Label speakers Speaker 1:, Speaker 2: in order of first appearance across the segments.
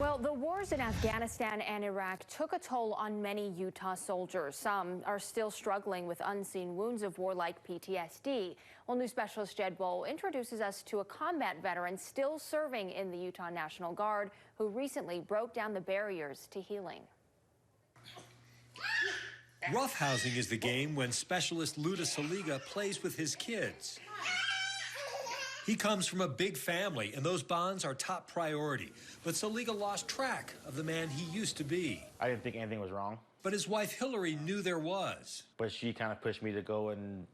Speaker 1: Well, the wars in Afghanistan and Iraq took a toll on many Utah soldiers. Some are still struggling with unseen wounds of war like PTSD. Well, news specialist Jed Bowl introduces us to a combat veteran still serving in the Utah National Guard who recently broke down the barriers to healing.
Speaker 2: Roughhousing is the game when specialist Luda Saliga plays with his kids. He comes from a big family, and those bonds are top priority. But Saliga lost track of the man he used to be.
Speaker 3: I didn't think anything was wrong.
Speaker 2: But his wife Hillary knew there was.
Speaker 3: But she kind of pushed me to go and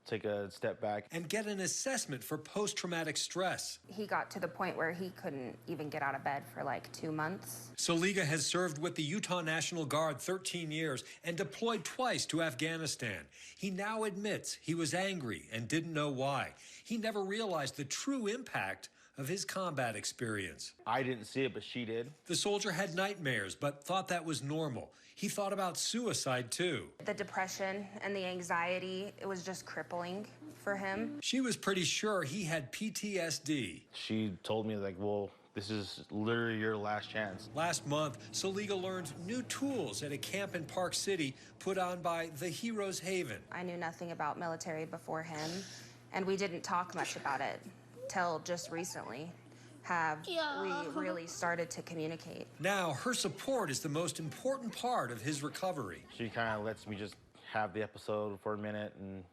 Speaker 3: take a step back.
Speaker 2: And get an assessment for post-traumatic stress.
Speaker 4: He got to the point where he couldn't even get out of bed for like 2 months.
Speaker 2: Saliga has served with the Utah National Guard 13 years and deployed twice to Afghanistan. He now admits he was angry and didn't know why. He never realized the true impact of his combat experience.
Speaker 3: I didn't see it, but she did.
Speaker 2: The soldier had nightmares, but thought that was normal. He thought about suicide, too.
Speaker 4: The depression and the anxiety, it was just crippling for him.
Speaker 2: She was pretty sure he had PTSD.
Speaker 3: She told me, like, well, this is literally your last chance.
Speaker 2: Last month, Saliga learned new tools at a camp in Park City put on by the Heroes Haven.
Speaker 4: I knew nothing about military before him, and we didn't talk much about it till just recently have we really started to communicate.
Speaker 2: Now, her support is the most important part of his recovery.
Speaker 3: She kind of lets me just have the episode for a minute and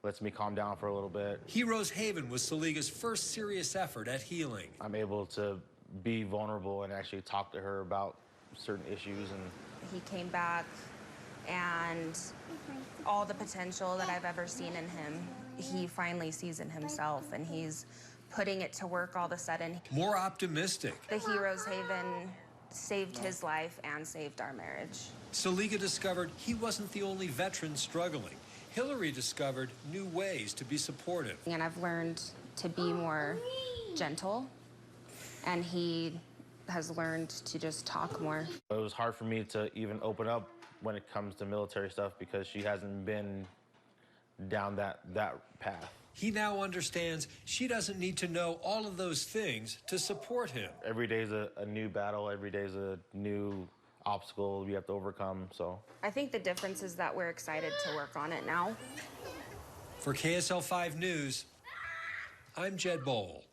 Speaker 3: lets me calm down for a little bit.
Speaker 2: Heroes Haven was Saliga's first serious effort at healing.
Speaker 3: I'm able to be vulnerable and actually talk to her about certain issues. And
Speaker 4: he came back, and all the potential that I've ever seen in him, he finally sees in himself, and he's putting it to work all of a sudden.
Speaker 2: More optimistic.
Speaker 4: The Heroes Haven saved his life and saved our marriage.
Speaker 2: Saliga discovered he wasn't the only veteran struggling. Hillary discovered new ways to be supportive.
Speaker 4: And I've learned to be more gentle, and he has learned to just talk more.
Speaker 3: It was hard for me to even open up when it comes to military stuff because she hasn't been down that path.
Speaker 2: He now understands she doesn't need to know all of those things to support him.
Speaker 3: Every day is a new battle. Every day is a new obstacle we have to overcome, so.
Speaker 4: I think the difference is that we're excited to work on it now.
Speaker 2: For KSL 5 News, I'm Jed Bowl.